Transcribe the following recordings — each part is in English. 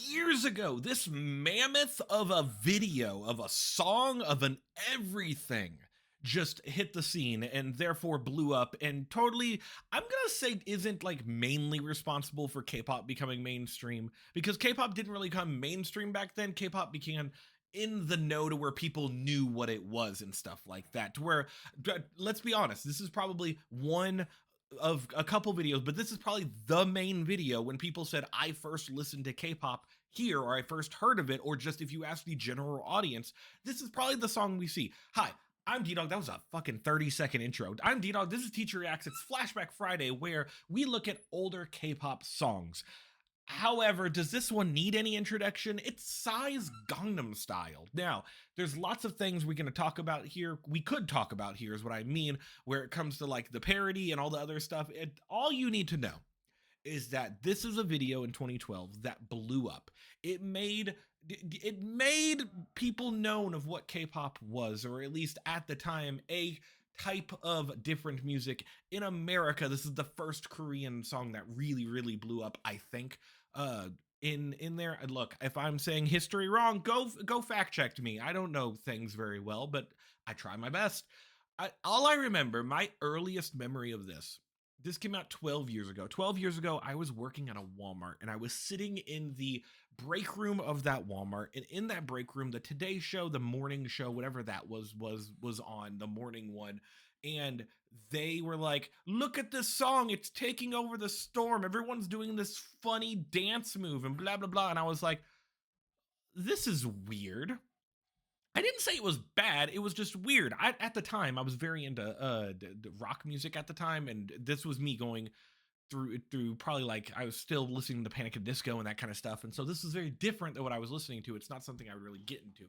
years ago, this mammoth of a video, of a song, of an everything just hit the scene and therefore blew up and totally, I'm gonna say, isn't like mainly responsible for K-pop becoming mainstream, because K-pop didn't really come mainstream back then. K-pop became in the know to where people knew what it was and stuff like that, to where, let's be honest, this is probably one of a couple videos, but this is probably the main video when people said, I first listened to K-pop here, or I first heard of it, or just if you ask the general audience, this is probably the song we see. Hi, I'm Ddog. That was a fucking 30-second intro. I'm Ddog. This is Teacher Reacts. It's Flashback Friday, where we look at older K-pop songs. However, does this one need any introduction? It's Psy's Gangnam Style. Now, there's lots of things we're going to talk about here. We could talk about here is what I mean, where it comes to like the parody and all the other stuff. All you need to know is that this is a video in 2012 that blew up. It made people known of what K-pop was, or at least at the time, a type of different music in America. This is the first Korean song that really blew up, I think. In there, look, if I'm saying history wrong, go fact check me. I don't know things very well, but I try my best. All I remember, my earliest memory of this came out 12 years ago. 12 years ago, I was working at a Walmart, and I was sitting in the break room of that Walmart, and in that break room, the Today Show, the morning show, whatever that was on, the morning one, and they were like, look at this song, it's taking over the storm, everyone's doing this funny dance move, and blah, blah, blah, and I was like, this is weird. I didn't say it was bad, it was just weird. At the time, I was very into rock music at the time, and this was me going through probably, like, I was still listening to Panic! At the Disco and that kind of stuff, and so this is very different than what I was listening to. It's not something I would really get into.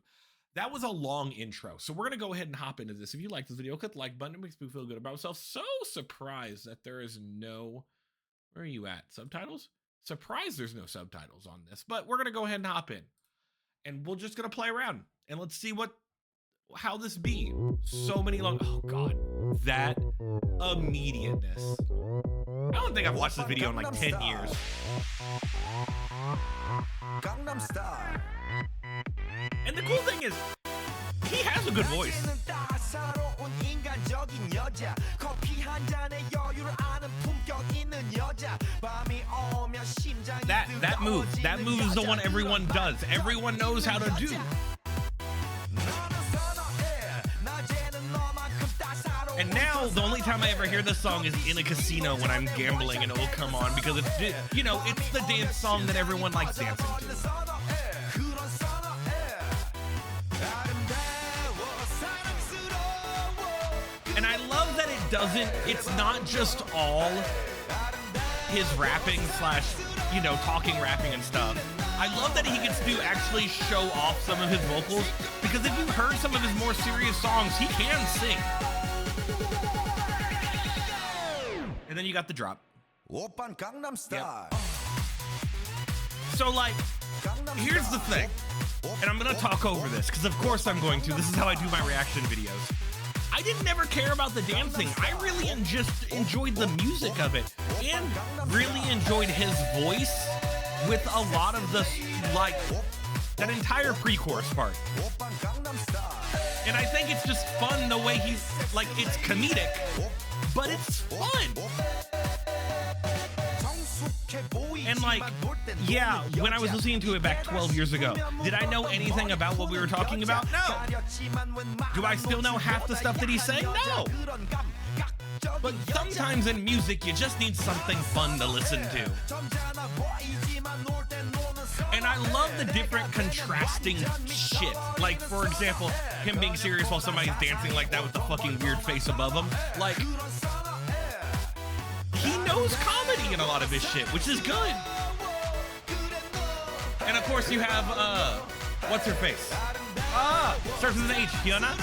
That was a long intro, so we're gonna go ahead and hop into this. If you like this video, click the like button. It makes me feel good about myself. So surprised that there is no, where are you at? Subtitles? Surprised there's no subtitles on this, but we're gonna go ahead and hop in, and we're just gonna play around, and let's see how this be. So many long, oh god, that immediateness. I don't think I've watched this video in like 10 years. Gangnam And the cool thing is, he has a good voice. That move is the one everyone does. Everyone knows how to do. And now, the only time I ever hear this song is in a casino when I'm gambling, and it will come on because it's, you know, it's the dance song that everyone likes dancing to. And I love that it's not just all his rapping / you know, talking, rapping and stuff. I love that he gets to actually show off some of his vocals, because if you've heard some of his more serious songs, he can sing. And then you got the drop. Open Gangnam Style. Yep. So, like, here's the thing, and I'm gonna talk over this, because of course I'm going to. This is how I do my reaction videos. I didn't ever care about the dancing. I really just enjoyed the music of it, and really enjoyed his voice with a lot of the, like, that entire pre-chorus part. And I think it's just fun the way he's, like, it's comedic, but it's fun. And, like, yeah, when I was listening to it back 12 years ago, did I know anything about what we were talking about? No. Do I still know half the stuff that he's saying? No. But sometimes in music, you just need something fun to listen to. And I love the different contrasting shit. Like, for example, him being serious while somebody's dancing like that with the fucking weird face above him. Like, he knows comedy in a lot of his shit, which is good. And of course you have, what's her face? Starts with an H, Hyuna?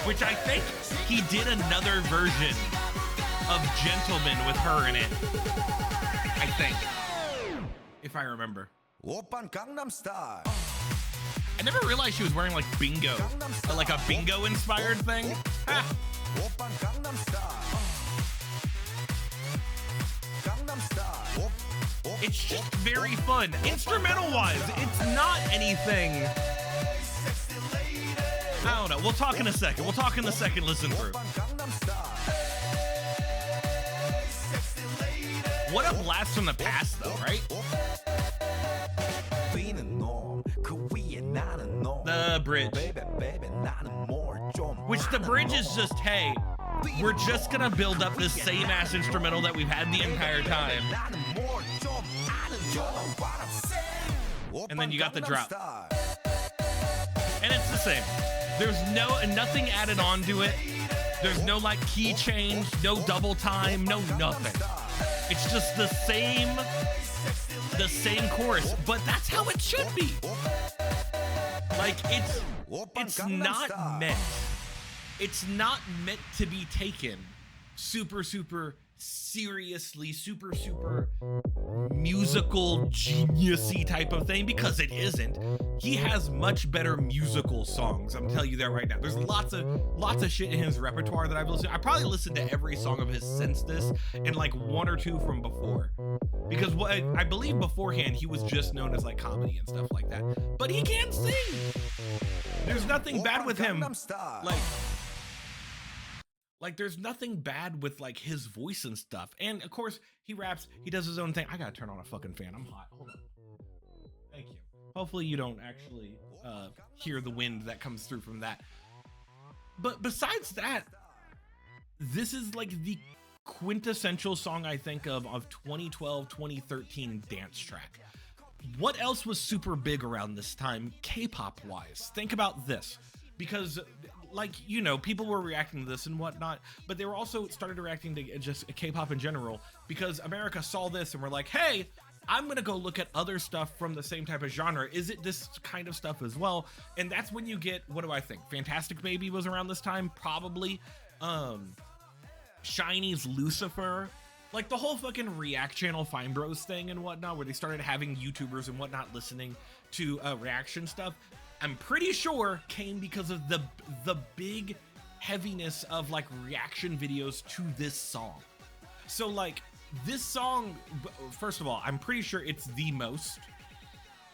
Which I think he did another version of Gentleman with her in it. I think. If I remember. Open Gangnam Style. I never realized she was wearing like bingo. Like a bingo inspired thing. Ah. Open Gangnam Style. Gangnam Style. It's just very fun. Instrumental-wise, it's not anything. I don't know. We'll talk in a second. We'll talk in the second listen through. What a blast from the past, though, right? The bridge. Which the bridge is just, hey, we're just gonna build up this same ass instrumental that we've had the entire time. And then you got the drop. And it's the same. There's nothing added on to it. There's no like key change, no double time, no nothing. It's just the same chorus, but that's how it should be. Like it's not meant to be taken super seriously, super musical geniusy type of thing, because it isn't. He has much better musical songs, I'm telling you that right now. There's lots of shit in his repertoire that I've listened to. I probably listened to every song of his since this, and like one or two from before, because what I believe beforehand he was just known as like comedy and stuff like that, but he can sing. There's nothing bad with him. Like there's nothing bad with like his voice and stuff. And of course he raps, he does his own thing. I gotta turn on a fucking fan, I'm hot. Hold on. Thank you. Hopefully you don't actually hear the wind that comes through from that. But besides that, this is like the quintessential song I think of 2012, 2013 dance track. What else was super big around this time, K-pop wise? Think about this, because like, you know, people were reacting to this and whatnot, but they were also started reacting to just K-pop in general, because America saw this and were like, hey, I'm gonna go look at other stuff from the same type of genre. Is it this kind of stuff as well? And that's when you get, what do I think? Fantastic Baby was around this time, probably. Shiny's Lucifer. Like the whole fucking React channel Fine Bros thing and whatnot, where they started having YouTubers and whatnot listening to reaction stuff, I'm pretty sure came because of the big heaviness of like reaction videos to this song. So like this song, first of all, I'm pretty sure it's the most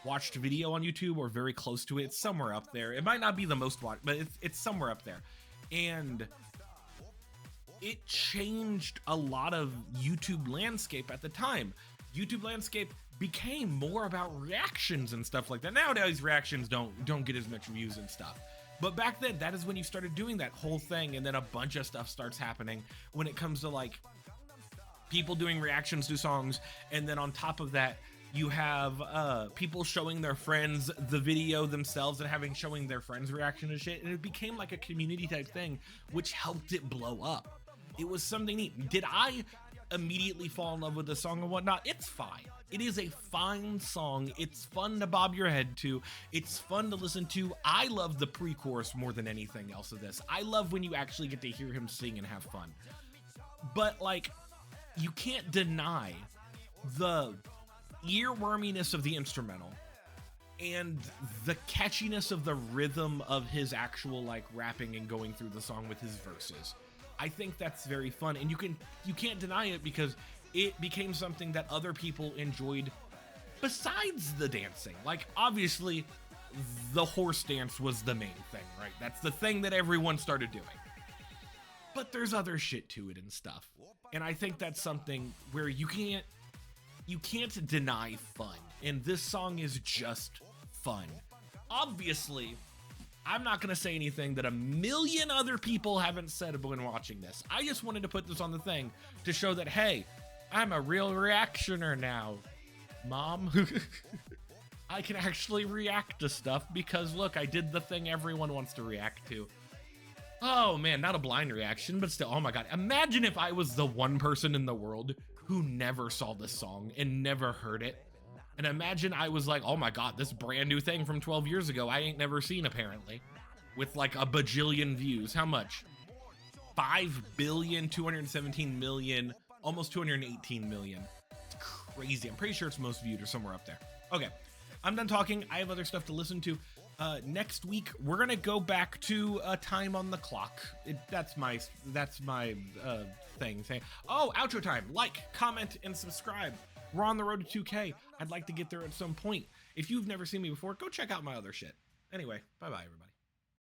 watched video on YouTube, or very close to it. It's somewhere up there. It might not be the most watched, but it's somewhere up there. And it changed a lot of YouTube landscape at the time. YouTube landscape became more about reactions and stuff like that. Nowadays reactions don't get as much views and stuff, but back then that is when you started doing that whole thing, and then a bunch of stuff starts happening when it comes to like people doing reactions to songs. And then on top of that, you have people showing their friends the video themselves and showing their friends reaction to shit, and it became like a community type thing, which helped it blow up. It was something neat. Did I immediately fall in love with the song and whatnot? It's fine. It is a fine song. It's fun to bob your head to. It's fun to listen to. I love the pre-chorus more than anything else of this. I love when you actually get to hear him sing and have fun. But like, you can't deny the earworminess of the instrumental and the catchiness of the rhythm of his actual like rapping and going through the song with his verses. I think that's very fun, and you can't deny it, because it became something that other people enjoyed besides the dancing. Like obviously the horse dance was the main thing, right? That's the thing that everyone started doing. But there's other shit to it and stuff. And I think that's something where you can't deny fun. And this song is just fun. Obviously, I'm not going to say anything that a million other people haven't said when watching this. I just wanted to put this on the thing to show that, hey, I'm a real reactioner now, Mom. I can actually react to stuff because, look, I did the thing everyone wants to react to. Oh, man, not a blind reaction, but still, oh my God. Imagine if I was the one person in the world who never saw this song and never heard it. And imagine I was like, oh my God, this brand new thing from 12 years ago I ain't never seen, apparently, with like a bajillion views. How much? 5,217,000,000, almost 218 million. It's crazy. I'm pretty sure it's most viewed or somewhere up there. Okay, I'm done talking. I have other stuff to listen to. Next week, we're going to go back to time on the clock. That's my thing. Oh, outro time. Like, comment, and subscribe. We're on the road to 2K. I'd like to get there at some point. If you've never seen me before, go check out my other shit. Anyway, bye-bye, everybody.